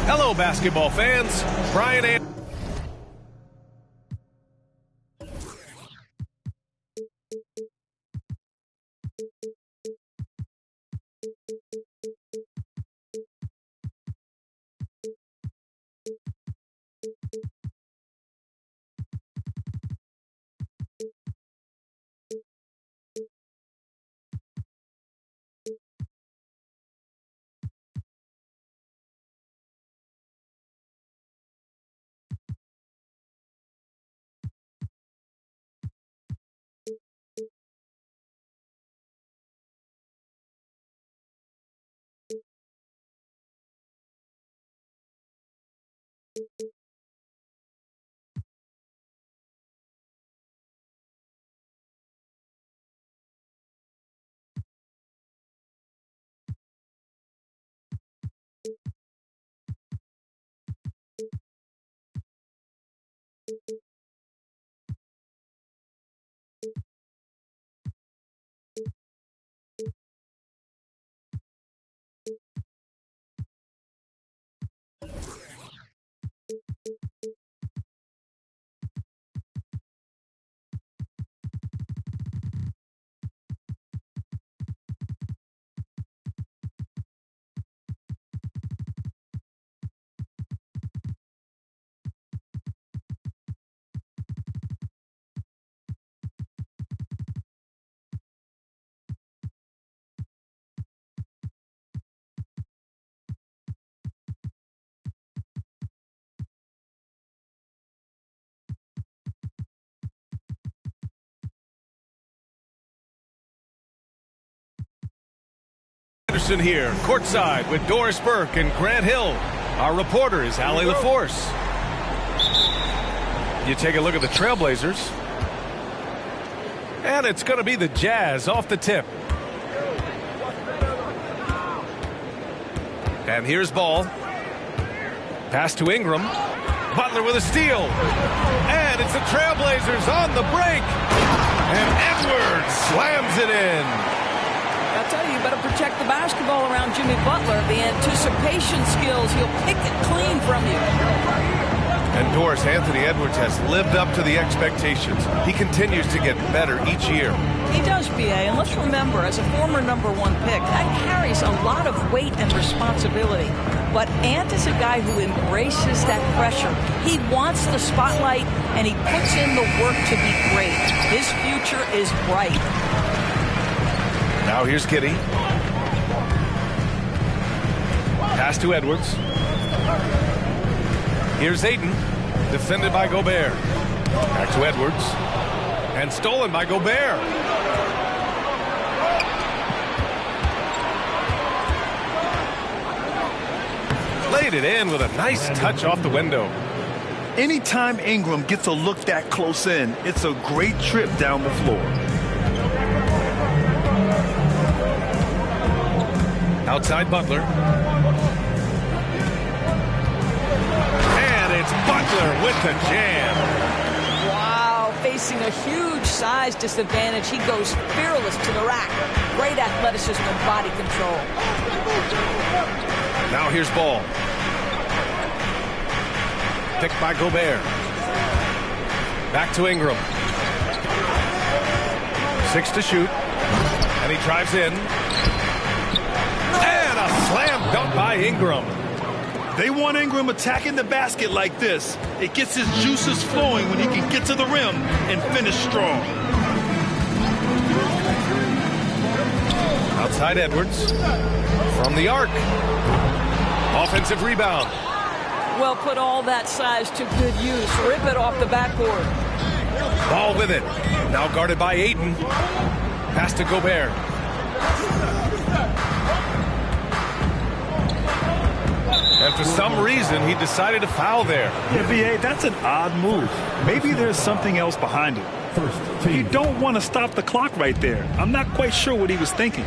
Hello, basketball fans. Brian and Anderson here, courtside with Doris Burke and Grant Hill. Our reporter is Allie LaForce. You take a look at the Trailblazers. And it's going to be the Jazz off the tip. And here's ball. Pass to Ingram. Butler with a steal. And it's the Trailblazers on the break. And Edwards slams it in. I'll tell you, you better protect the basketball around Jimmy Butler. The anticipation skills, he'll pick it clean from you. And Doris, Anthony Edwards has lived up to the expectations. He continues to get better each year. He does, B.A., and let's remember, as a former #1 pick, that carries a lot of weight and responsibility. But Ant is a guy who embraces that pressure. He wants the spotlight, and he puts in the work to be great. His future is bright. Now here's Kitty. Pass to Edwards. Here's Ayton. Defended by Gobert. Back to Edwards. And stolen by Gobert. Laid it in with a nice touch off the window. Anytime Ingram gets a look that close in, it's a great trip down the floor. Outside Butler. And it's Butler with the jam. Wow, facing a huge size disadvantage, he goes fearless to the rack. Great athleticism and body control. Now here's ball. Picked by Gobert. Back to Ingram. 6 to shoot. And he drives in. And a slam dunk by Ingram. They want Ingram attacking the basket like this. It gets his juices flowing when he can get to the rim and finish strong. Outside Edwards. From the arc. Offensive rebound. Well, put all that size to good use. Rip it off the backboard. Ball with it. Now guarded by Ayton. Pass to Gobert. And for some reason, he decided to foul there. Yeah, B.A., that's an odd move. Maybe there's something else behind it. You don't want to stop the clock right there. I'm not quite sure what he was thinking.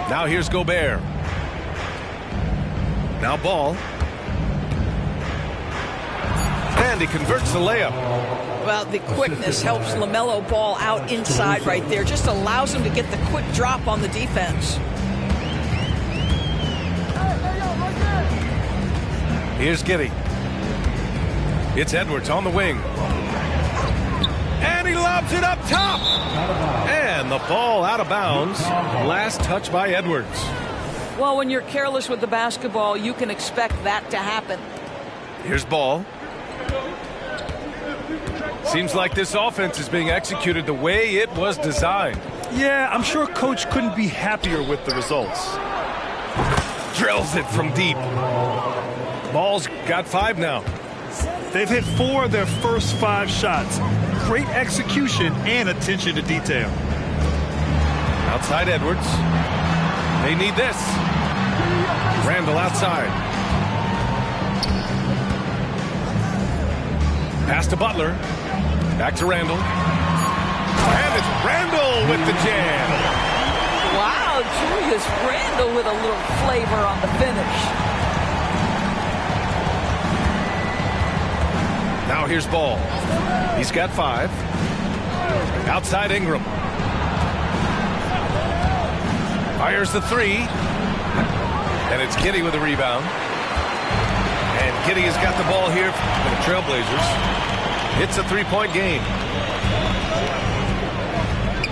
Now here's Gobert. Now ball. And he converts the layup. Well, the quickness helps LaMelo Ball out inside right there. Just allows him to get the quick drop on the defense. Here's Giddey. It's Edwards on the wing. And he lobs it up top. And the ball out of bounds. Last touch by Edwards. Well, when you're careless with the basketball, you can expect that to happen. Here's ball. Seems like this offense is being executed the way it was designed. Yeah, I'm sure coach couldn't be happier with the results. Drills it from deep. Ball's got 5 now. They've hit 4 of their first 5 shots. Great execution and attention to detail. Outside Edwards. They need this. Randall outside. Pass to Butler. Back to Randall. And it's Randall with the jam. Wow, Julius Randall with a little flavor on the finish. Now here's Ball. He's got 5. Outside Ingram. Fires the 3. And it's Giddey with the rebound. And Giddey has got the ball here for the Trailblazers. It's a 3-point game.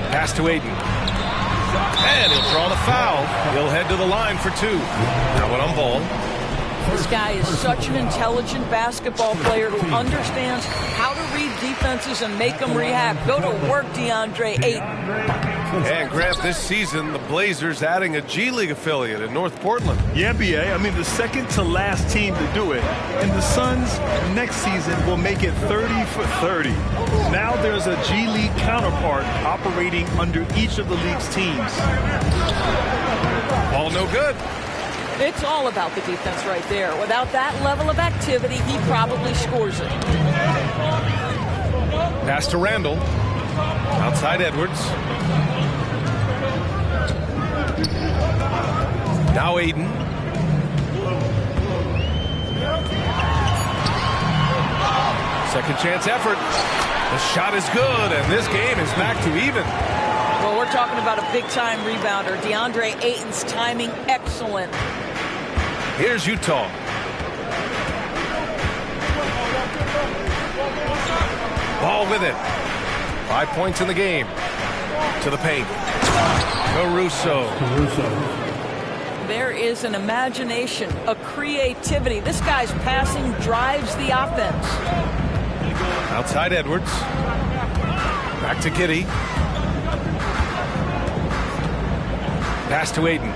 Pass to Aiden. And he'll draw the foul. He'll head to the line for 2. Now one on Ball. This guy is such an intelligent basketball player who understands how to read defenses and make them react. Go to work, DeAndre Ayton. And Grant, this season, the Blazers adding a G League affiliate in North Portland. Yeah, BA. I mean, the second to last team to do it. And the Suns next season will make it 30 for 30. Now there's a G League counterpart operating under each of the league's teams. Ball no good. It's all about the defense right there. Without that level of activity, he probably scores it. Pass to Randall. Outside Edwards. Now Aiden. Second chance effort. The shot is good, and this game is back to even. Well, we're talking about a big-time rebounder. DeAndre Ayton's timing excellent. Here's Utah. Ball with it. 5 points in the game. To the paint. Caruso. There is an imagination, a creativity. This guy's passing drives the offense. Outside Edwards. Back to Giddey. Pass to Aiden.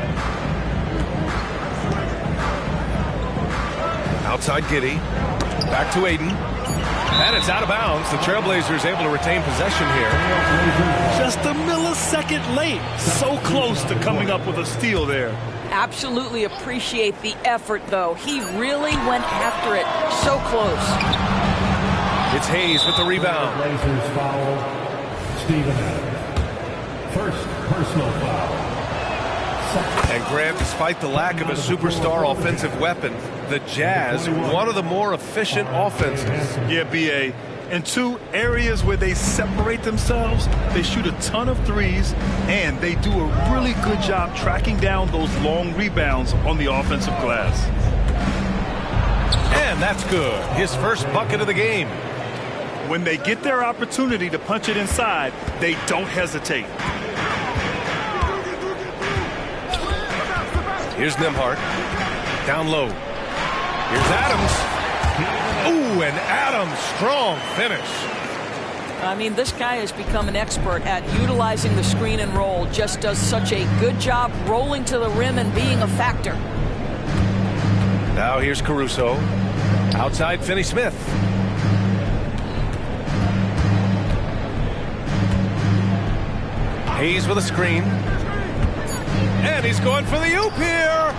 Outside Giddey. Back to Aiden. And it's out of bounds. The Trailblazers able to retain possession here. Just a millisecond late. So close to coming up with a steal there. Absolutely appreciate the effort, though. He really went after it. So close. It's Hayes with the rebound. Blazers foul. Steven Adams. First personal foul. And Grant, despite the lack of a superstar offensive weapon, the Jazz, one of the more efficient offenses. Yeah, BA. In 2 areas where they separate themselves, they shoot a ton of threes, and they do a really good job tracking down those long rebounds on the offensive glass. And that's good. His first bucket of the game. When they get their opportunity to punch it inside, they don't hesitate. Here's Nembhard. Down low. Here's Adams. Ooh, and Adams, strong finish. I mean, this guy has become an expert at utilizing the screen and roll. Just does such a good job rolling to the rim and being a factor. Now here's Caruso. Outside Finney-Smith. Hayes with a screen. And he's going for the oop here.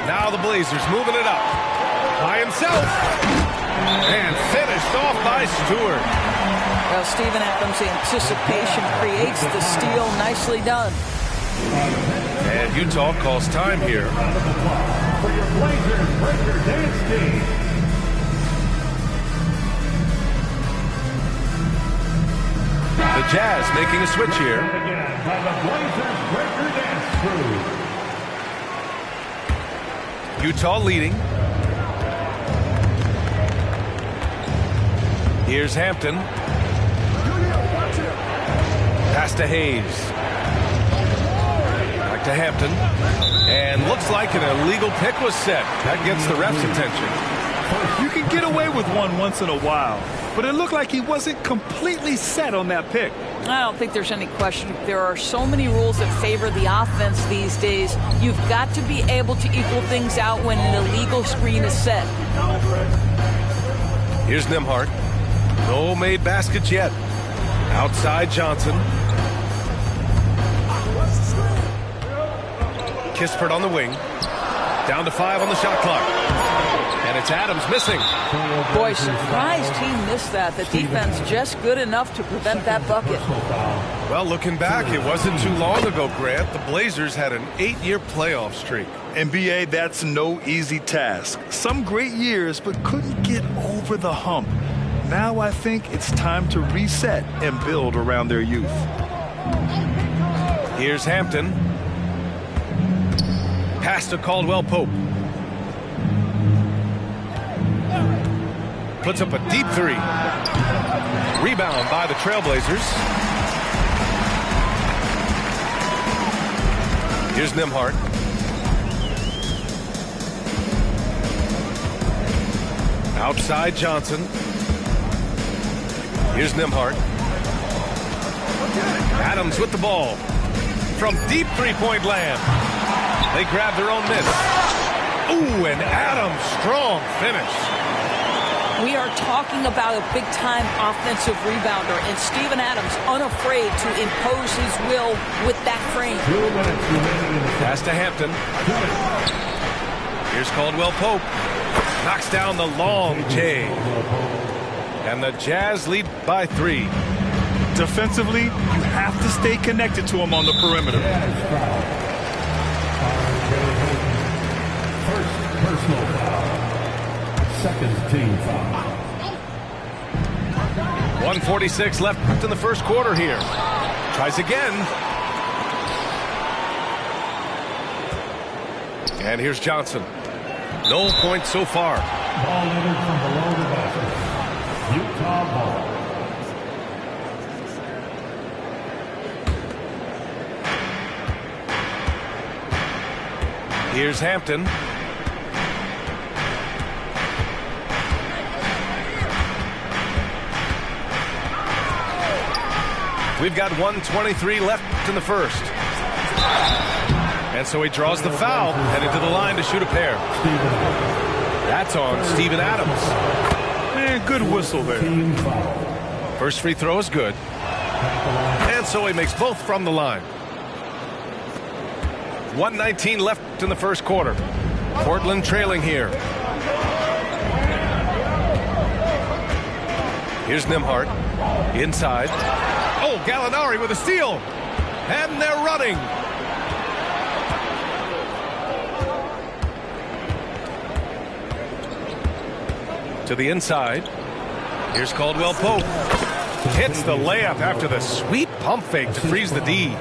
Now the Blazers moving it up. By himself. And finished off by Stewart. Well, Steven Adams' anticipation creates the steal. Nicely done. And Utah calls time here. For your Blazers Breaker Dance Team. The Jazz making a switch here. Again by the Blazers Breaker Dance Crew. Utah leading. Here's Hampton. Pass to Hayes. Back to Hampton. And looks like an illegal pick was set. That gets the ref's attention. You can get away with one once in a while, but it looked like he wasn't completely set on that pick. I don't think there's any question. There are so many rules that favor the offense these days. You've got to be able to equal things out when an illegal screen is set. Here's Nembhard. No made baskets yet. Outside Johnson. Kispert on the wing. Down to 5 on the shot clock. And it's Adams missing. Boy, surprised he missed that. The defense just good enough to prevent that bucket. Well, looking back, it wasn't too long ago, Grant. The Blazers had an 8-year playoff streak. NBA, that's no easy task. Some great years, but couldn't get over the hump. Now I think it's time to reset and build around their youth. Here's Hampton. Pass to Caldwell Pope. Puts up a deep 3. Rebound by the Trailblazers. Here's Nembhard. Outside Johnson. Here's Nembhard. Adams with the ball. From deep three-point land. They grab their own miss. Ooh, and Adams, strong finish. We are talking about a big-time offensive rebounder, and Steven Adams unafraid to impose his will with that frame. Pass to Hampton. Here's Caldwell Pope. Knocks down the long J. And the Jazz lead by 3. Defensively, you have to stay connected to him on the perimeter. First personal foul. Second team foul. 1:46 left in the first quarter here. Tries again. And here's Johnson. No points so far. Ball entered from below the basket. Utah ball. Here's Hampton. We've got 1:23 left in the first. And so he draws the foul, headed to the line to shoot a pair. That's on Steven Adams. And good whistle there. First free throw is good. And so he makes both from the line. 1:19 left in the first quarter. Portland trailing here. Here's Nembhard. Inside. Oh, Gallinari with a steal. And they're running. To the inside. Here's Caldwell Pope. Hits the layup after the sweet pump fake to freeze the D.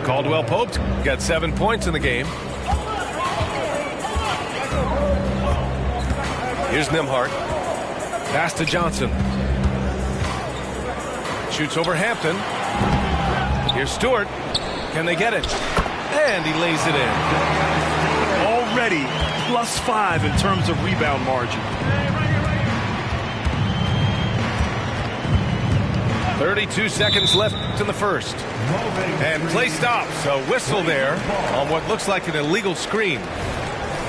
Caldwell Pope got 7 points in the game. Here's Nembhard. Pass to Johnson. Shoots over Hampton. Here's Stewart. Can they get it? And he lays it in. Already +5 in terms of rebound margin. 32 seconds left in the first. And play stops. A whistle there on what looks like an illegal screen.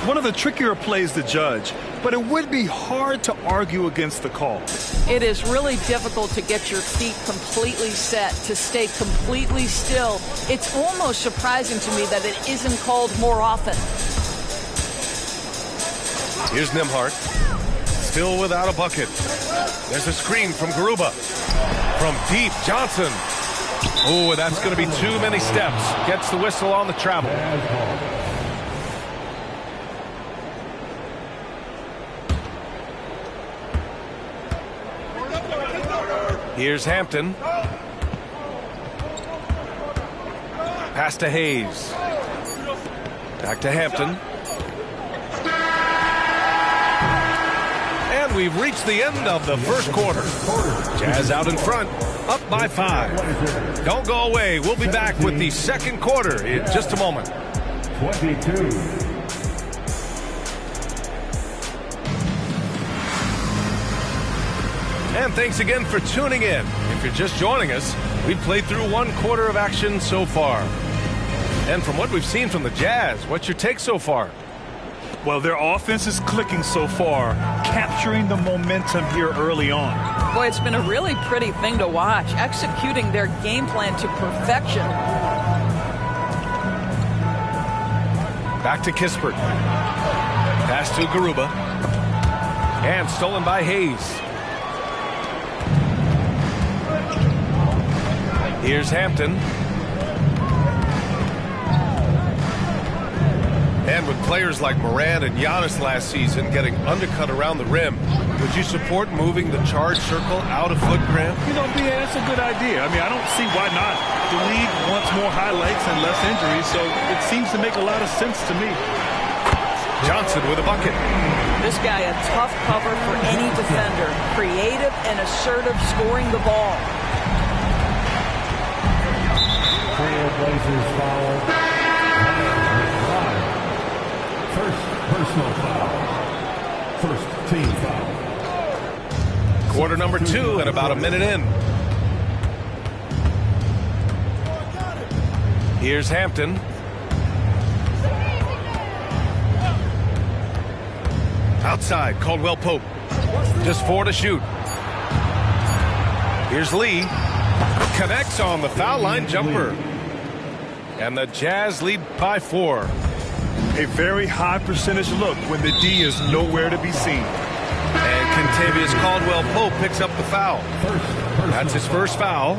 One of the trickier plays to judge, but it would be hard to argue against the call. It is really difficult to get your feet completely set, to stay completely still. It's almost surprising to me that it isn't called more often. Here's Nembhard. Still without a bucket. There's a screen from Garuba. From deep, Johnson. Oh, that's going to be too many steps. Gets the whistle on the travel. Here's Hampton. Pass to Hayes. Back to Hampton. And And we've reached the end of the first quarter. Jazz out in front, up by 5. Don't go away. We'll be back with the second quarter in just a moment. 22. And thanks again for tuning in. If you're just joining us, we've played through one quarter of action so far. And from what we've seen from the Jazz, what's your take so far? Well, their offense is clicking so far, capturing the momentum here early on. Boy, it's been a really pretty thing to watch, executing their game plan to perfection. Back to Kispert. Pass to Garuba. And stolen by Hayes. Here's Hampton. And with players like Morant and Giannis last season getting undercut around the rim, would you support moving the charge circle out of foot, Graham? You know, BA, that's a good idea. I mean, I don't see why not. The league wants more highlights and less injuries, so it seems to make a lot of sense to me. Johnson with a bucket. This guy a tough cover for any defender. Creative and assertive scoring the ball. Blazers foul. First personal foul. First team foul. Quarter number 2 and about a minute in. Here's Hampton. Outside, Caldwell Pope. Just 4 to shoot. Here's Lee. Connects on the foul line jumper. And the Jazz lead by 4. A very high percentage look when the D is nowhere to be seen. And Kentavious Caldwell-Pope picks up the foul. That's his first foul.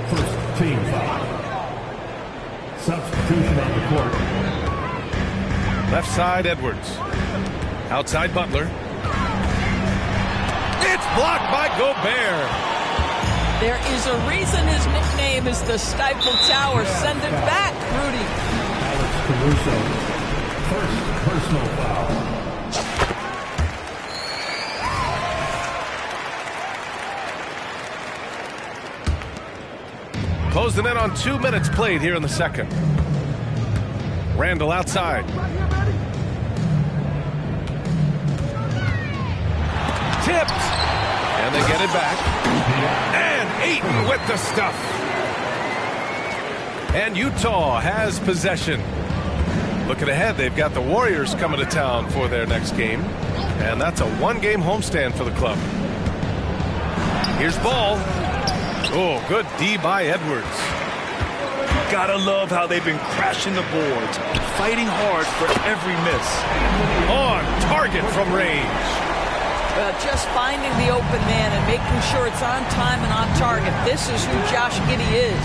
First team foul. Substitution on the court. Left side, Edwards. Outside, Butler. It's blocked by Gobert. There is a reason his nickname is the Stifle Tower. Send it back, Rudy. Alex Caruso. First personal foul. Closing in on 2 minutes played here in the second. Randall outside. Tipped. And they get it back. And Ayton with the stuff. And Utah has possession. Looking ahead, they've got the Warriors coming to town for their next game. And that's a one-game homestand for the club. Here's Ball. Oh, good D by Edwards. Gotta love how they've been crashing the boards, fighting hard for every miss. On target from range. Just finding the open man and making sure it's on time and on target. This is who Josh Giddey is.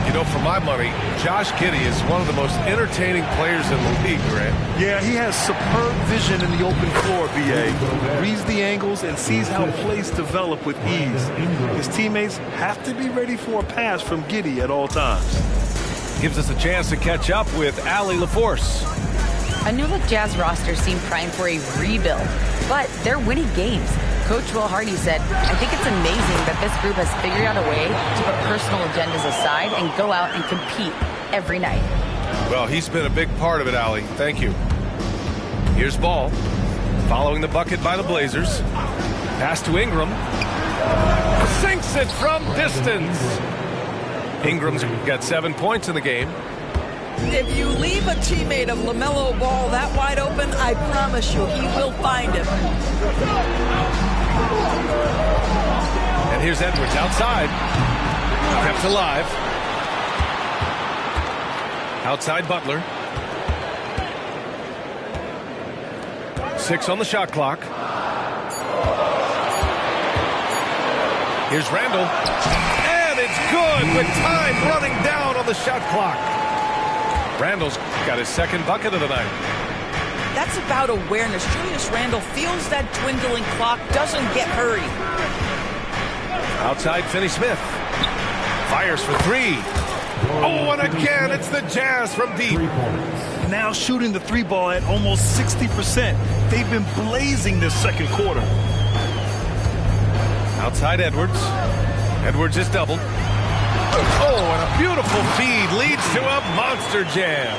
You know, for my money, Josh Giddey is one of the most entertaining players in the league, Grant. Yeah, he has superb vision in the open floor, BA. Reads the angles and sees how plays develop with ease. His teammates have to be ready for a pass from Giddey at all times. Gives us a chance to catch up with Allie LaForce. A new-look Jazz roster seemed primed for a rebuild, but they're winning games. Coach Will Hardy said, I think it's amazing that this group has figured out a way to put personal agendas aside and go out and compete every night. Well, he's been a big part of it, Allie. Thank you. Here's Ball. Following the bucket by the Blazers. Pass to Ingram. Sinks it from distance. Ingram's got 7 points in the game. If you leave a teammate of LaMelo Ball that wide open, I promise you he will find him. And here's Edwards outside. Kept alive. Outside Butler. 6 on the shot clock. Here's Randall. And it's good with time running down on the shot clock. Randall's got his second bucket of the night. That's about awareness. Julius Randle feels that dwindling clock, doesn't get hurried. Outside Finney-Smith. Fires for 3. Oh, and again, it's the Jazz from deep. Now shooting the three ball at almost 60%. They've been blazing this second quarter. Outside Edwards. Edwards is doubled. Oh, and a beautiful feed leads to a monster jam.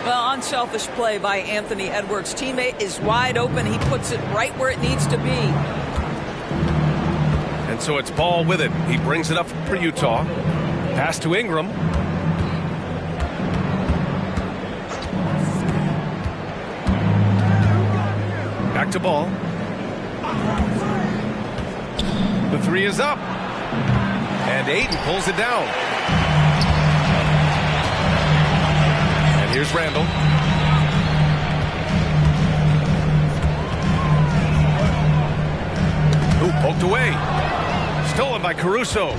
Well, unselfish play by Anthony Edwards. Teammate is wide open. He puts it right where it needs to be. And so it's Ball with it. He brings it up for Utah. Pass to Ingram. Back to Ball. The three is up. And Ayton pulls it down. And here's Randall. Who poked away. Stolen by Caruso.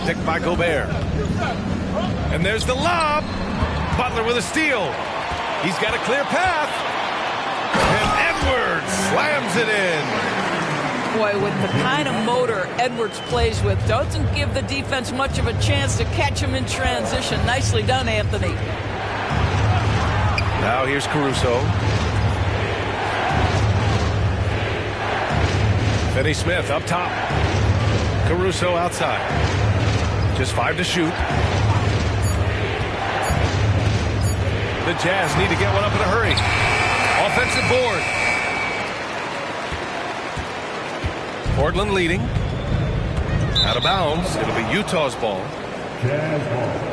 Picked by Gobert. And there's the lob. Butler with a steal. He's got a clear path. And Edwards slams it in. Boy, with the kind of motor Edwards plays with, doesn't give the defense much of a chance to catch him in transition. Nicely done, Anthony. Now here's Caruso. Finney-Smith up top. Caruso outside. Just 5 to shoot. The Jazz need to get one up in a hurry. Offensive board. Portland leading. Out of bounds. It'll be Utah's ball. Jazz ball.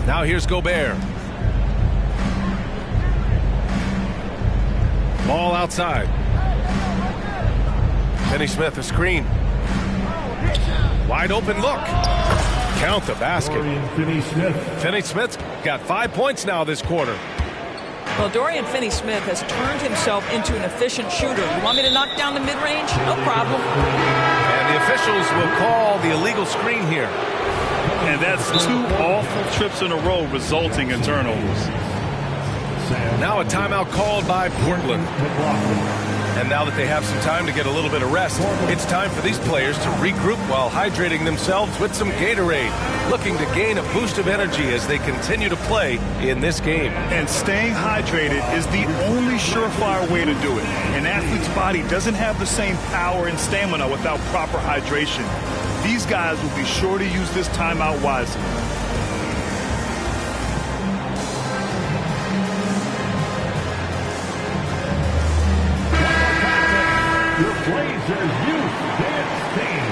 Now here's Gobert. Ball outside. Finney-Smith a screen. Wide open look. Count the basket. Finney-Smith's got 5 points now this quarter. Well, Dorian Finney-Smith has turned himself into an efficient shooter. You want me to knock down the mid-range? No problem. And the officials will call the illegal screen here. And that's 2 awful trips in a row resulting in turnovers. Now a timeout called by Portland. And now that they have some time to get a little bit of rest, it's time for these players to regroup while hydrating themselves with some Gatorade, looking to gain a boost of energy as they continue to play in this game. And staying hydrated is the only surefire way to do it. An athlete's body doesn't have the same power and stamina without proper hydration. These guys will be sure to use this timeout wisely. Your Blazers Youth Dance Team.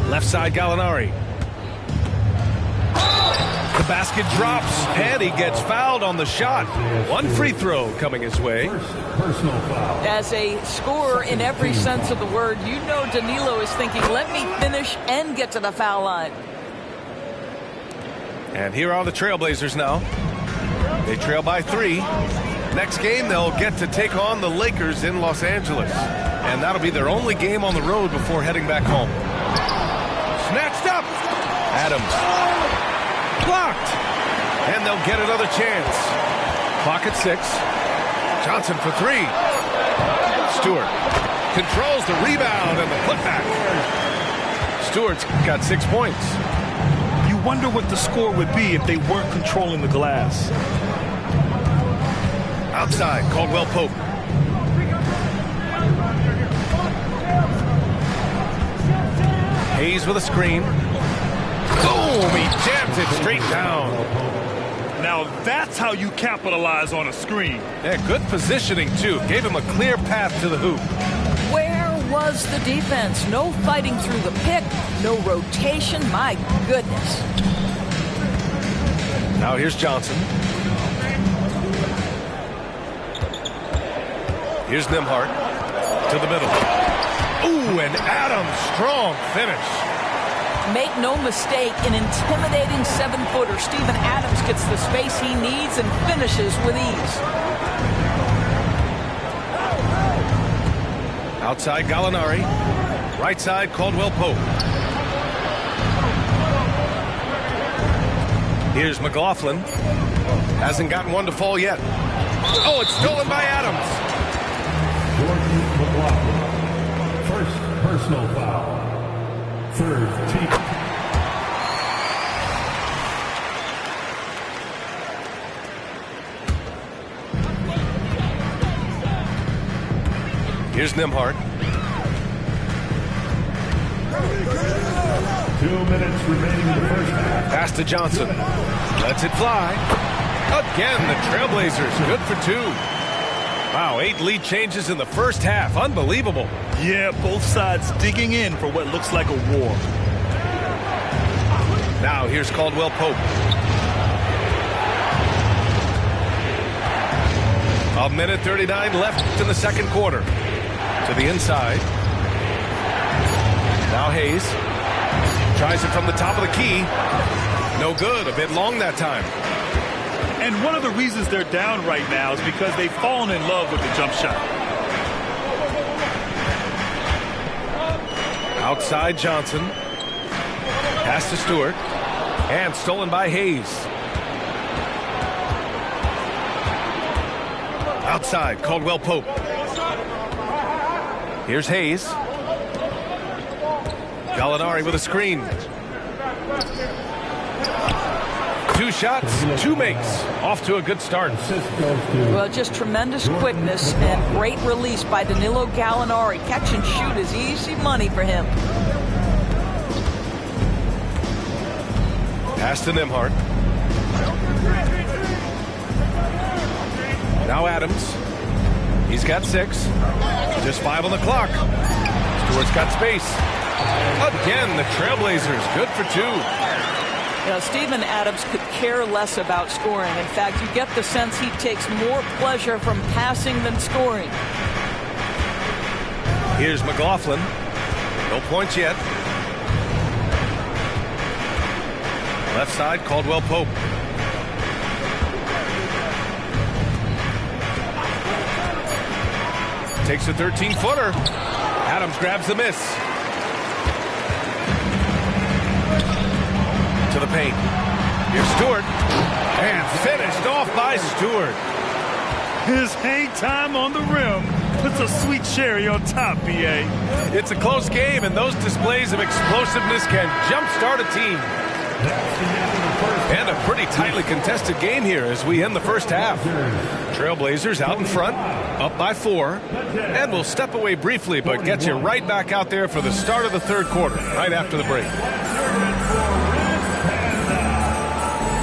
Left side Gallinari. The basket drops, and he gets fouled on the shot. One free throw coming his way. Personal foul. As a scorer in every sense of the word, you know Danilo is thinking, let me finish and get to the foul line. And here are the Trailblazers now. They trail by 3. Next game, they'll get to take on the Lakers in Los Angeles. And that'll be their only game on the road before heading back home. Snatched up. Adams. Blocked. And they'll get another chance. Clock at 6. Johnson for 3. Stewart controls the rebound and the putback. Stewart's got 6 points. You wonder what the score would be if they weren't controlling the glass. Outside, Caldwell Pope. Hayes with a screen. Boom! He jams it straight down. Now that's how you capitalize on a screen. Yeah, good positioning, too. Gave him a clear path to the hoop. Where was the defense? No fighting through the pick, no rotation. My goodness. Now here's Johnson. Here's Nembhard to the middle. Ooh, and Adams, strong finish. Make no mistake, an intimidating 7-footer. Steven Adams gets the space he needs and finishes with ease. Outside Gallinari. Right side Caldwell Pope. Here's McLaughlin. Hasn't gotten one to fall yet. Oh, it's stolen by Adams. McLaughlin. First personal foul. Third team. Here's Nembhard. 2 minutes remaining in the first half. Pass to Johnson. Lets it fly. Again, the Trailblazers good for 2. Wow, 8 lead changes in the first half. Unbelievable. Yeah, both sides digging in for what looks like a war. Now here's Caldwell Pope. A minute 39 left in the second quarter. To the inside. Now Hayes. Tries it from the top of the key. No good. A bit long that time. And one of the reasons they're down right now is because they've fallen in love with the jump shot. Outside Johnson. Pass to Stewart. And stolen by Hayes. Outside Caldwell Pope. Here's Hayes. Gallinari with a screen. 2 shots, 2 makes. Off to a good start. Well, just tremendous quickness and great release by Danilo Gallinari. Catch and shoot is easy money for him. Pass to Nembhard. Now Adams. He's got 6. Just 5 on the clock. Stewart's got space. Again, the Trailblazers good for 2. You know, Steven Adams could care less about scoring. In fact, you get the sense he takes more pleasure from passing than scoring. Here's McLaughlin. No points yet. Left side, Caldwell Pope. Takes a 13-footer. Adams grabs the miss. To the paint. Here's Stewart. And finished off by Stewart. His hang time on the rim puts a sweet cherry on top, B.A. It's a close game, and those displays of explosiveness can jumpstart a team. And a pretty tightly contested game here as we end the first half. Trailblazers out in front, up by 4. And we'll step away briefly, but get you right back out there for the start of the third quarter, right after the break.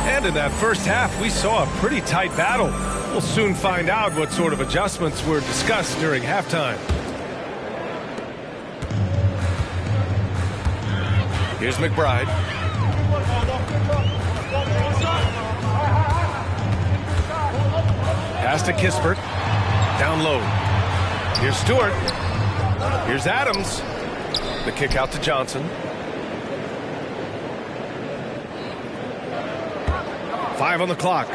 And in that first half, we saw a pretty tight battle. We'll soon find out what sort of adjustments were discussed during halftime. Here's McBride. Pass to Kispert. Down low. Here's Stewart. Here's Adams. The kick out to Johnson. 5 on the clock.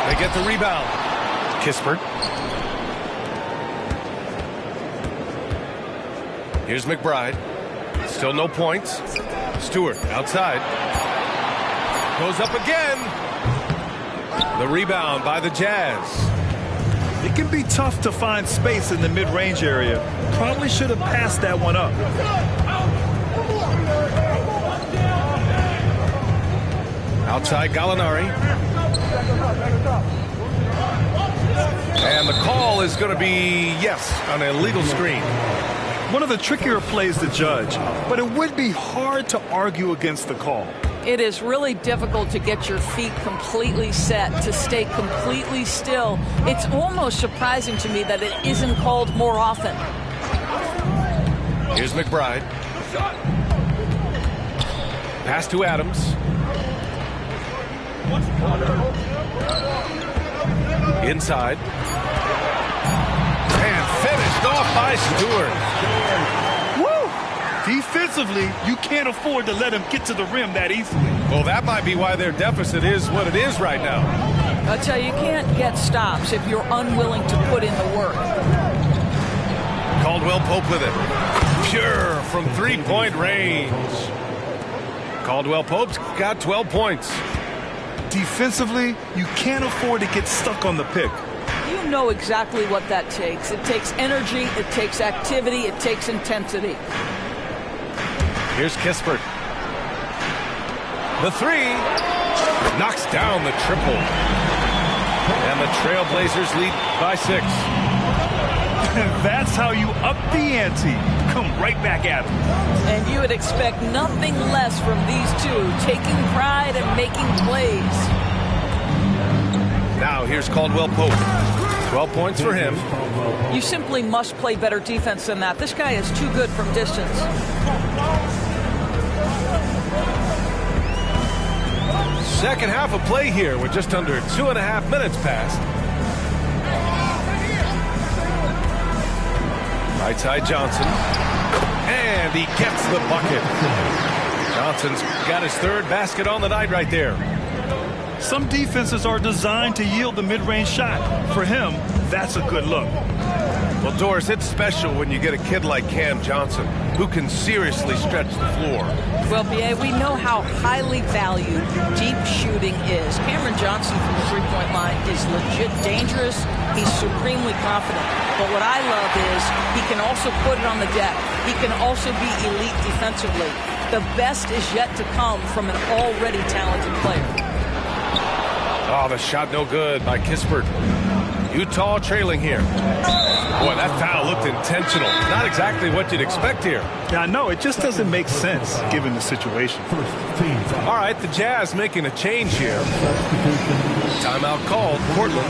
They get the rebound. Kispert. Here's McBride. Still no points. Stewart outside. Goes up again. The rebound by the Jazz. It can be tough to find space in the mid-range area. Probably should have passed that one up. Outside Gallinari. And the call is going to be, yes, an illegal screen. One of the trickier plays to judge, but it would be hard to argue against the call. It is really difficult to get your feet completely set, to stay completely still. It's almost surprising to me that it isn't called more often. Here's McBride. Pass to Adams. Inside. And finished off by Stewart. Woo! Defensively, you can't afford to let him get to the rim that easily. Well, that might be why their deficit is what it is right now. I tell you, you can't get stops if you're unwilling to put in the work. Caldwell Pope with it. Pure from three-point range. Caldwell Pope's got 12 points. Defensively, you can't afford to get stuck on the pick. You know exactly what that takes. It takes energy, it takes activity, it takes intensity. Here's Kispert. The three knocks down the triple. And the Trailblazers lead by 6. That's how you up the ante. Come right back at them. And you would expect nothing less from these two, taking pride and making plays. Now here's Caldwell Pope. 12 points for him. You simply must play better defense than that. This guy is too good from distance. Second half of play here with just under 2.5 minutes passed. Right side Johnson. And he gets the bucket. Johnson's got his third basket on the night right there. Some defenses are designed to yield the mid-range shot. For him, that's a good look. Well, Doris, it's special when you get a kid like Cam Johnson who can seriously stretch the floor. Well, B.A., we know how highly valued deep shooting is. Cameron Johnson from the three-point line is legit dangerous. He's supremely confident. But what I love is he can also put it on the deck. He can also be elite defensively. The best is yet to come from an already talented player. Oh, the shot no good by Kispert. Utah trailing here. Boy, that foul looked intentional. Not exactly what you'd expect here. Yeah, I know. It just doesn't make sense given the situation. All right, the Jazz making a change here. Timeout called, Portland.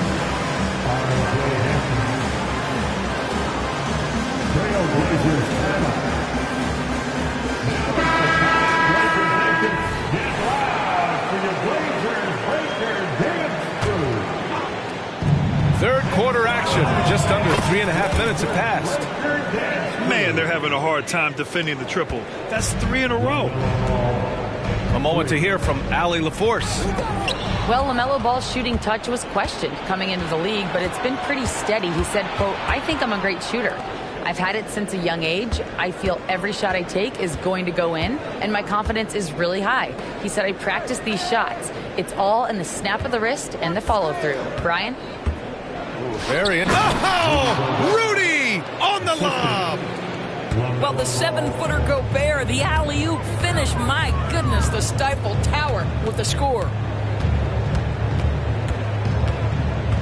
Third quarter action. Just under 3.5 minutes have passed. Man, they're having a hard time defending the triple. That's 3 in a row. A moment to hear from Allie LaForce. Well, LaMelo Ball's shooting touch was questioned coming into the league, but it's been pretty steady. He said, quote, "I think I'm a great shooter. I've had it since a young age. I feel every shot I take is going to go in, and my confidence is really high." He said, "I practice these shots. It's all in the snap of the wrist and the follow-through." Brian? Very oh, Rudy on the lob. Well, the 7-footer Gobert, the alley-oop finish. My goodness, the Stifle Tower with the score.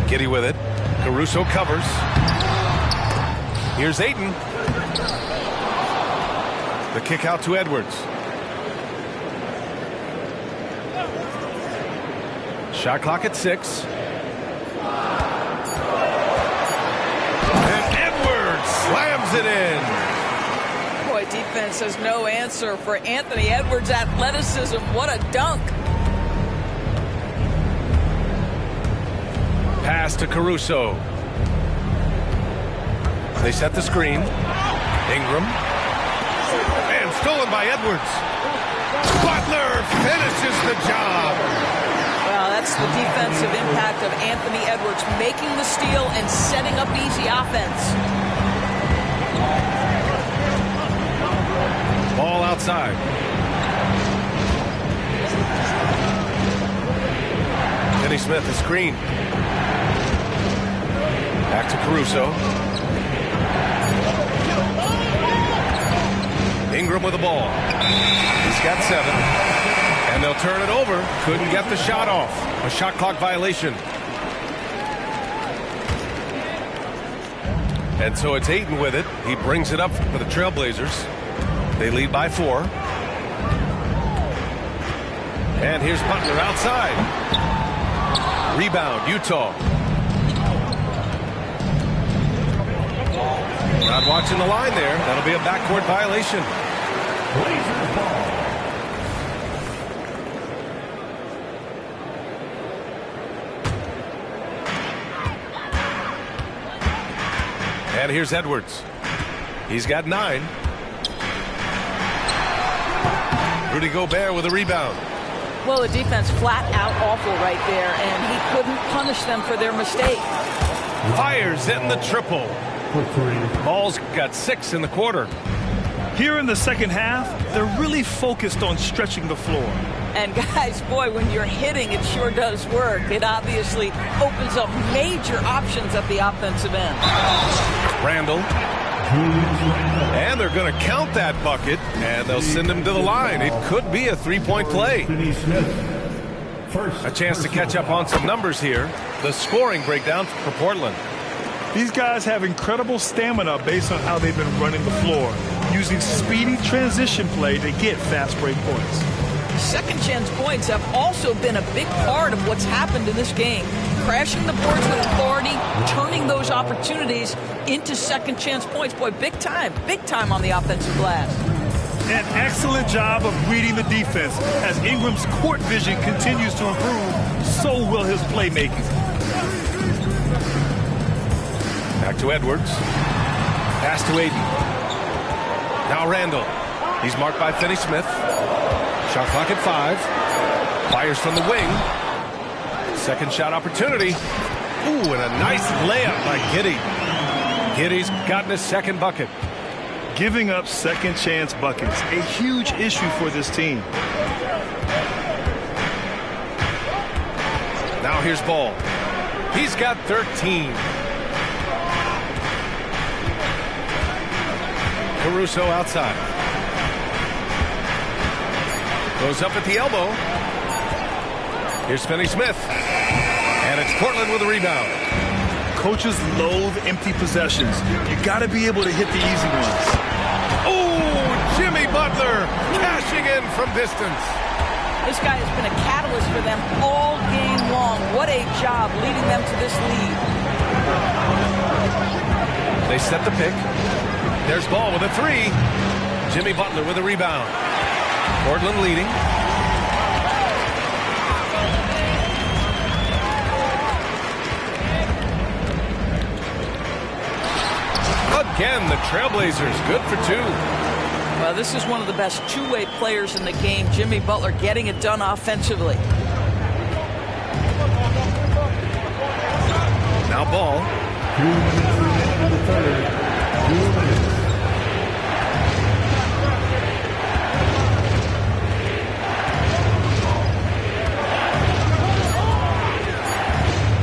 Giddy with it. Caruso covers. Here's Ayton. The kick out to Edwards. Shot clock at 6. And Edwards slams it in. Boy, defense has no answer for Anthony Edwards' athleticism. What a dunk. Pass to Caruso. They set the screen. Ingram. And stolen by Edwards. Butler finishes the job. Well, that's the defensive impact of Anthony Edwards, making the steal and setting up easy offense. Ball outside. Kenny Smith, the screen. Back to Caruso. Ingram with the ball. He's got 7. And they'll turn it over. Couldn't get the shot off. A shot clock violation. And so it's Ayton with it. He brings it up for the Trailblazers. They lead by 4. And here's Butler outside. Rebound, Utah. Not watching the line there. That'll be a backcourt violation. Blazers ball. And here's Edwards. He's got 9. Rudy Gobert with a rebound. Well, the defense flat out awful right there, and he couldn't punish them for their mistake. Fires in the triple. Ball's got 6 in the quarter. Here in the second half, they're really focused on stretching the floor. And guys, boy, when you're hitting, it sure does work. It obviously opens up major options at the offensive end. Randall. And they're going to count that bucket, and they'll send him to the line. It could be a three-point play. A chance to catch up on some numbers here. The scoring breakdown for Portland. These guys have incredible stamina based on how they've been running the floor, using speedy transition play to get fast break points. Second chance points have also been a big part of what's happened in this game. Crashing the boards with authority, turning those opportunities into second chance points. Boy, big time on the offensive glass. An excellent job of reading the defense. As Ingram's court vision continues to improve, so will his playmaking. Back to Edwards. Pass to Aiden. Now Randall. He's marked by Finney-Smith. Shot clock at 5. Fires from the wing. Second shot opportunity. Ooh, and a nice layup by Giddey. Giddey's gotten his second bucket. Giving up second chance buckets, a huge issue for this team. Now here's Ball. He's got 13. Caruso outside. Goes up at the elbow. Here's Finney-Smith. And it's Portland with a rebound. Coaches loathe empty possessions. You got to be able to hit the easy ones. Oh, Jimmy Butler cashing in from distance. This guy has been a catalyst for them all game long. What a job leading them to this lead. They set the pick. There's Ball with a 3. Jimmy Butler with a rebound. Portland leading. Again, the Trailblazers good for 2. Well, this is one of the best two-way players in the game. Jimmy Butler getting it done offensively. Now Ball. 2 minutes in the third. 2 minutes.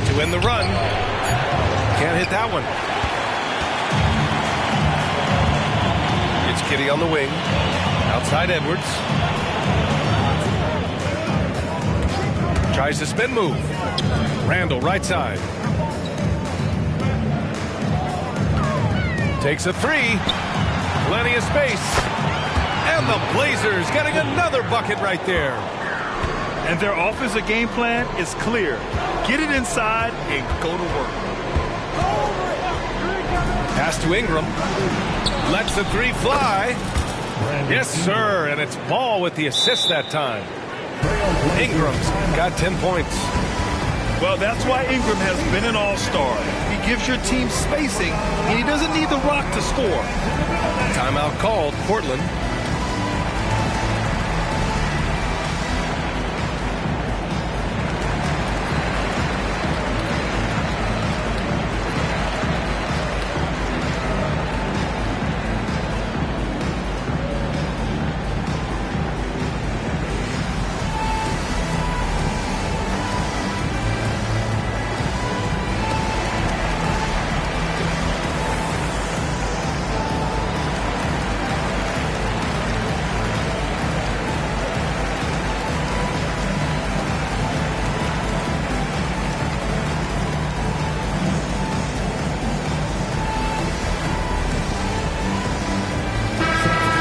To win the run. Can't hit that one. It's Giddey on the wing. Outside Edwards. Tries the spin move. Randall right side. Takes a 3. Plenty of space. And the Blazers getting another bucket right there. And their offensive game plan is clear. Get it inside and go to work. Pass to Ingram. Lets the 3 fly. Yes, sir. And it's Ball with the assist that time. Ingram's got 10 points. Well, that's why Ingram has been an all-star. He gives your team spacing, and he doesn't need the rock to score. Timeout called, Portland.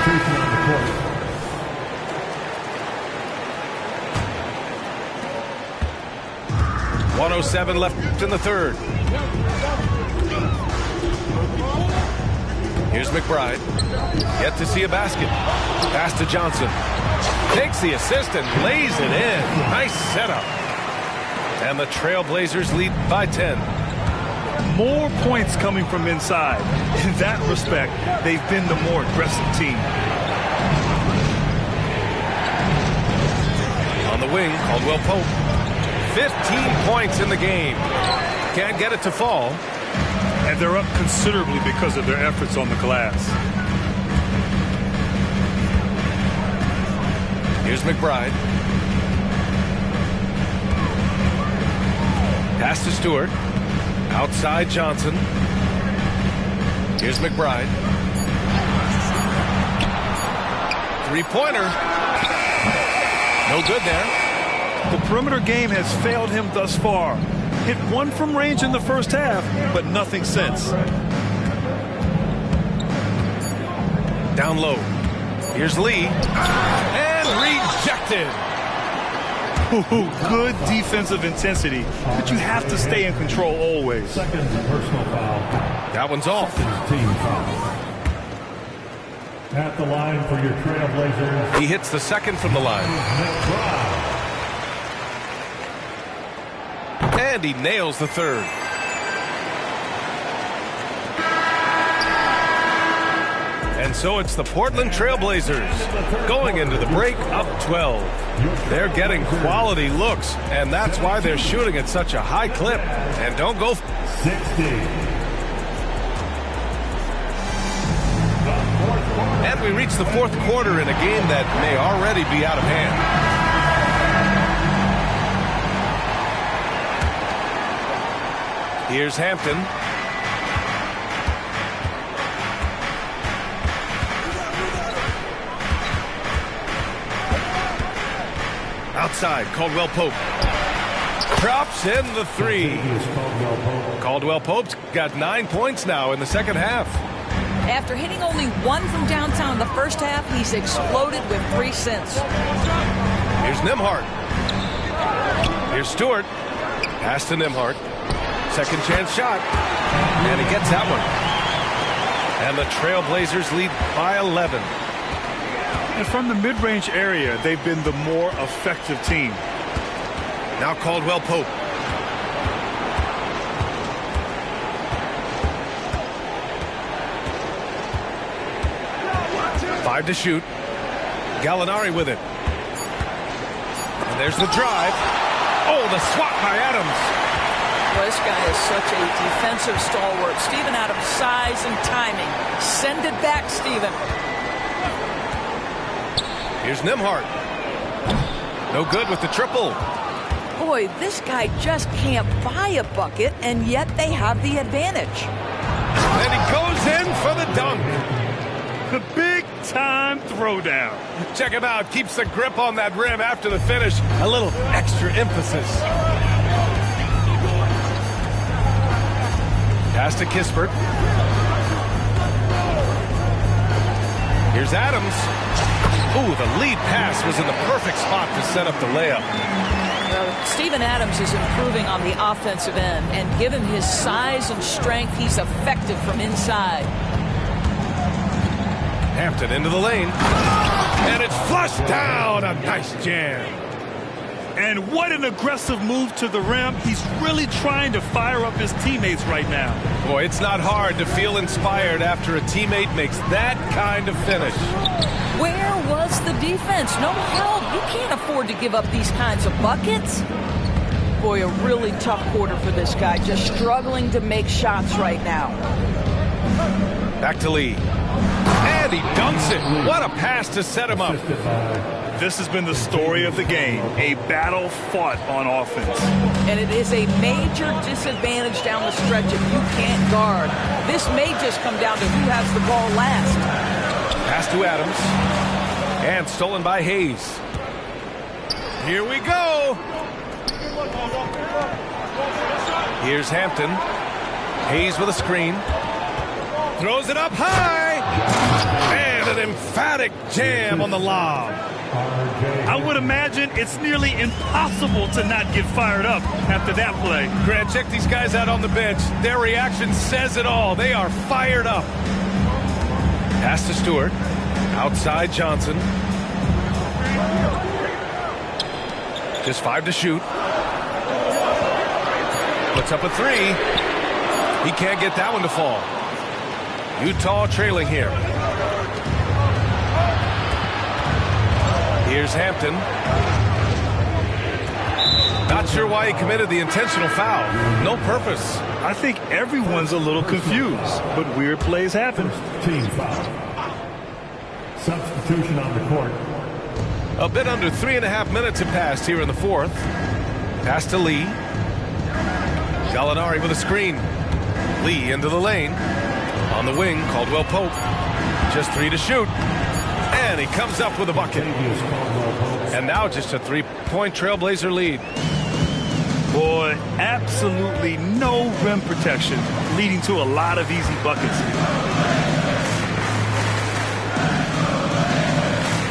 On the court. 1:07 left in the third. Here's McBride. Yet to see a basket. Pass to Johnson. Takes the assist and lays it in. Nice setup. And the Trailblazers lead by 10. More points coming from inside. In that respect, they've been the more aggressive team. the wing, Caldwell Pope. 15 points in the game. Can't get it to fall. And they're up considerably because of their efforts on the glass. Here's McBride. Pass to Stewart. Outside Johnson. Here's McBride. Three-pointer. No good there. The perimeter game has failed him thus far. Hit one from range in the first half, but nothing since. Down low. Here's Lee. And rejected. Ooh, good defensive intensity, but you have to stay in control always. Second personal foul. That one's off. Team foul. At the line for your Trailblazers. He hits the second from the line. And he nails the third. And so it's the Portland Trailblazers going into the break up 12. They're getting quality looks, and that's why they're shooting at such a high clip. And don't go 60. And we reach the fourth quarter in a game that may already be out of hand. Here's Hampton. Outside, Caldwell Pope. Drops in the three. Caldwell Pope's got 9 points now in the second half. After hitting only one from downtown in the first half, he's exploded with 3 since. Here's Nembhard. Here's Stewart. Pass to Nembhard. Second chance shot. And he gets that one. And the Trailblazers lead by 11. And from the mid-range area, they've been the more effective team. Now Caldwell Pope. Five to shoot. Gallinari with it. And there's the drive. Oh, the swat by Adams. Well, this guy is such a defensive stalwart. Steven Adams' size and timing. Send it back, Steven. Here's Nembhard. No good with the triple. Boy, this guy just can't buy a bucket, and yet they have the advantage. And he goes in for the dunk. The big-time throwdown. Check him out. Keeps the grip on that rim after the finish. A little extra emphasis. Pass to Kispert. Here's Adams. Ooh, the lead pass was in the perfect spot to set up the layup. Well, Steven Adams is improving on the offensive end, and given his size and strength, he's effective from inside. Hampton into the lane. And it's flushed down. A nice jam. And what an aggressive move to the rim. He's really trying to fire up his teammates right now. Boy, it's not hard to feel inspired after a teammate makes that kind of finish. Where was the defense? No help. You can't afford to give up these kinds of buckets. Boy, a really tough quarter for this guy. Just struggling to make shots right now. Back to Lee. And he dunks it. What a pass to set him up. This has been the story of the game. A battle fought on offense. And it is a major disadvantage down the stretch if you can't guard. This may just come down to who has the ball last. Pass to Adams. And stolen by Hayes. Here we go. Here's Hampton. Hayes with a screen. Throws it up high. And an emphatic jam on the lob. I would imagine it's nearly impossible to not get fired up after that play. Grant, check these guys out on the bench. Their reaction says it all. They are fired up. Pass to Stewart. Outside Johnson. Just 5 to shoot. Puts up a 3. He can't get that one to fall. Utah trailing here. Here's Hampton. Not sure why he committed the intentional foul. No purpose. I think everyone's a little confused, but weird plays happen. Team foul. Substitution on the court. A bit under 3.5 minutes have passed here in the fourth. Pass to Lee. Gallinari with a screen. Lee into the lane. On the wing, Caldwell Pope. Just 3 to shoot. And he comes up with a bucket. And now just a 3-point Trailblazer lead. Boy, absolutely no rim protection, leading to a lot of easy buckets.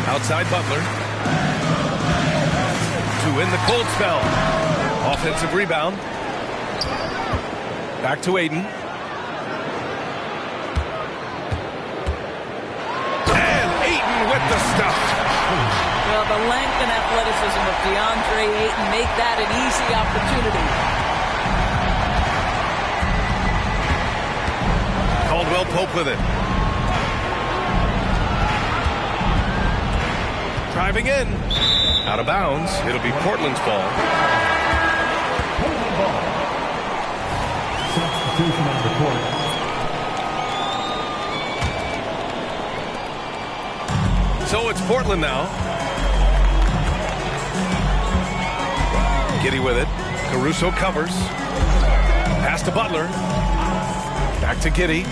Outside Butler. To win the cold spell. Offensive rebound. Back to Aiden. And Aiden with the stuff. Well, the length and athleticism of DeAndre Ayton make that an easy opportunity. Caldwell Pope with it. Driving in. Out of bounds. It'll be Portland's ball. Substitution on the court. So it's Portland now. Giddey with it. Caruso covers. Pass to Butler. Back to Giddey.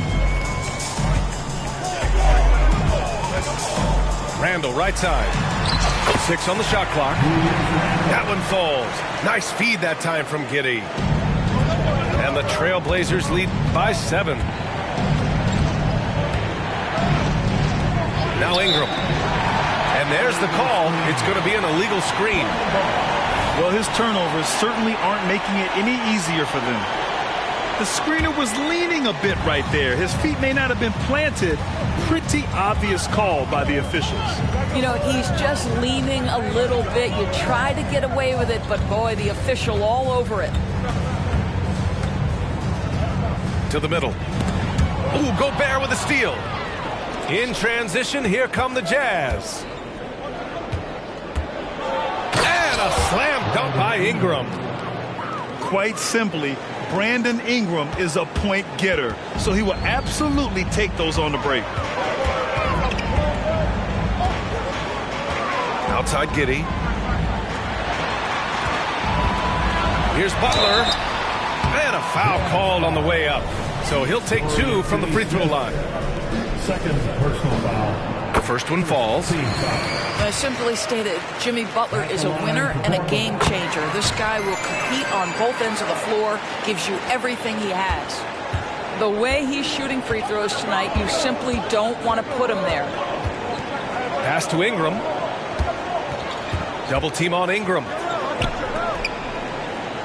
Randall right side. 6 on the shot clock. That one falls. Nice feed that time from Giddey. And the Trailblazers lead by 7. Now Ingram. And there's the call. It's going to be an illegal screen. Well, his turnovers certainly aren't making it any easier for them. The screener was leaning a bit right there. His feet may not have been planted. Pretty obvious call by the officials. You know, he's just leaning a little bit. You try to get away with it, but boy, the official all over it. To the middle. Ooh, Gobert with a steal. In transition, here come the Jazz. And a slam dunk by Ingram. Quite simply, Brandon Ingram is a point getter, so he will absolutely take those on the break. Outside Giddey. Here's Butler. And a foul called on the way up. So he'll take 2 from the free throw line. Second personal foul. The first one falls. I simply stated, Jimmy Butler is a winner and a game changer. This guy will compete on both ends of the floor, gives you everything he has. The way he's shooting free throws tonight, you simply don't want to put him there. Pass to Ingram. Double team on Ingram.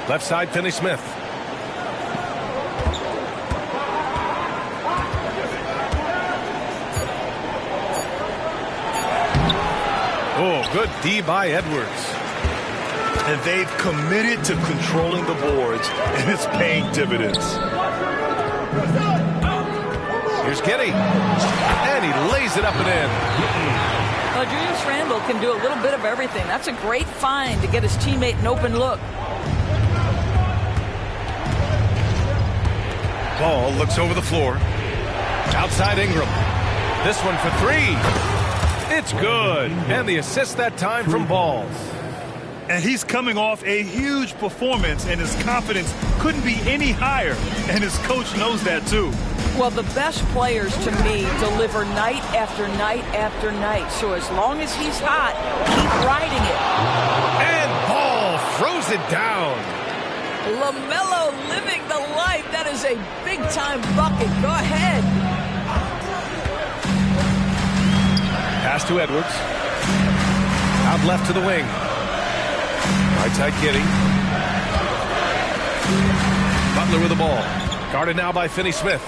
Left side, Finney-Smith. Oh, good D by Edwards. And they've committed to controlling the boards, and it's paying dividends. Here's Giddey. And he lays it up and in. Well, Julius Randle can do a little bit of everything. That's a great find to get his teammate an open look. Ball looks over the floor. Outside Ingram. This one for 3. It's good. And the assist that time from Ball. And he's coming off a huge performance, and his confidence couldn't be any higher. And his coach knows that, too. Well, the best players, to me, deliver night after night after night. So as long as he's hot, keep riding it. And Ball throws it down. LaMelo living the life. That is a big-time bucket. Go ahead. Pass to Edwards. Out left to the wing. Right side Giddey. Butler with the ball. Guarded now by Finney-Smith.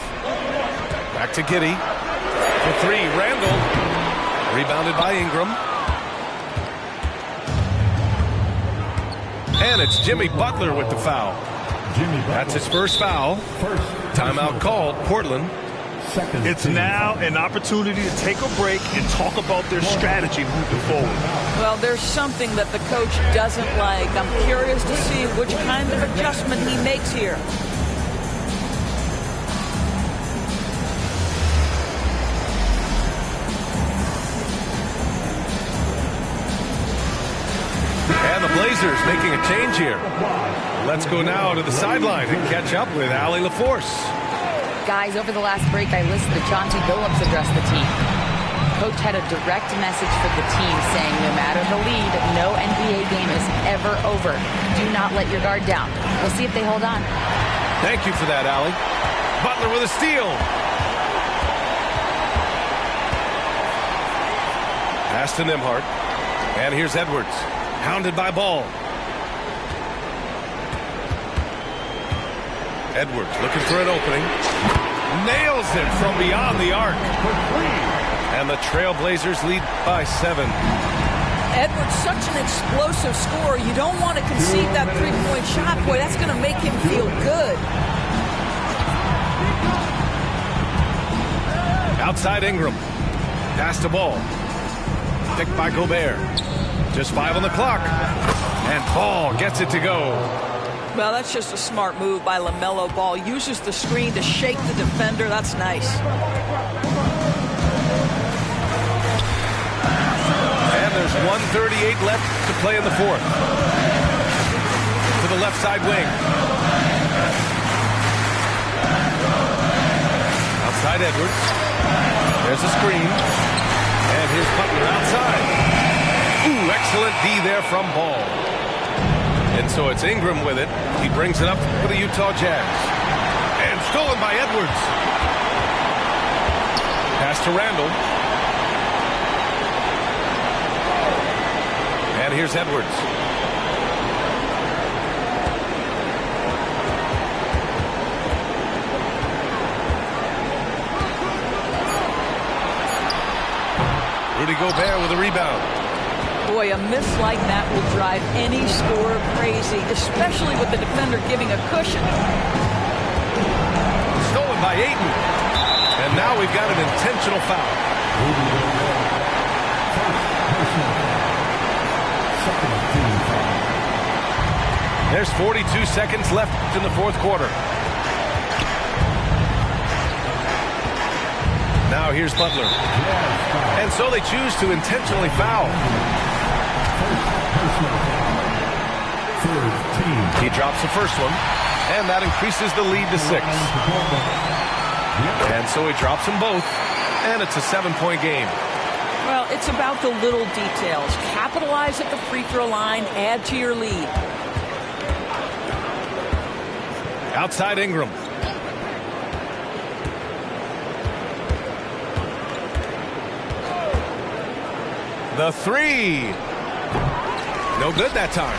Back to Giddey. For 3, Randall. Rebounded by Ingram. And it's Jimmy Butler with the foul. That's his first foul. Timeout called. Portland Second It's team now an opportunity to take a break and talk about their strategy moving forward. Well, there's something that the coach doesn't like. I'm curious to see which kind of adjustment he makes here. And the Blazers making a change here. Let's go now to the sideline and catch up with Allie LaForce. Guys, over the last break, I listened to Chauncey Billups address the team. Coach had a direct message for the team saying no matter the lead, no NBA game is ever over. Do not let your guard down. We'll see if they hold on. Thank you for that, Allie. Butler with a steal. Pass to Nembhard. And here's Edwards. Hounded by Ball. Edwards looking for an opening. Nails it from beyond the arc. And the Trailblazers lead by 7. Edwards, such an explosive scorer. You don't want to concede that three-point shot. Boy, that's going to make him feel good. Outside Ingram. Pass to Ball. Picked by Gobert. Just 5 on the clock. And Ball gets it to go. Well, that's just a smart move by LaMelo Ball. Uses the screen to shake the defender. That's nice. And there's 1:38 left to play in the fourth. To the left side wing. Outside Edwards. There's a screen. And here's Butler outside. Ooh, excellent D there from Ball. And so it's Ingram with it. He brings it up for the Utah Jazz. And stolen by Edwards. Pass to Randall. And here's Edwards. Rudy Gobert with a rebound. Boy, a miss like that will drive any scorer crazy, especially with the defender giving a cushion. Stolen by Ayton. And now we've got an intentional foul. There's 42 seconds left in the fourth quarter. Now here's Butler. And so they choose to intentionally foul. He drops the first one, and that increases the lead to 6. And so he drops them both, and it's a 7-point game. Well, it's about the little details. Capitalize at the free throw line, add to your lead. Outside Ingram. The three. No good that time.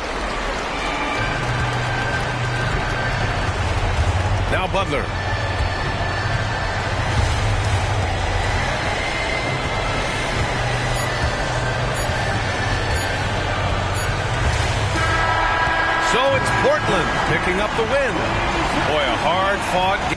Now Butler. So it's Portland picking up the win. Boy, a hard-fought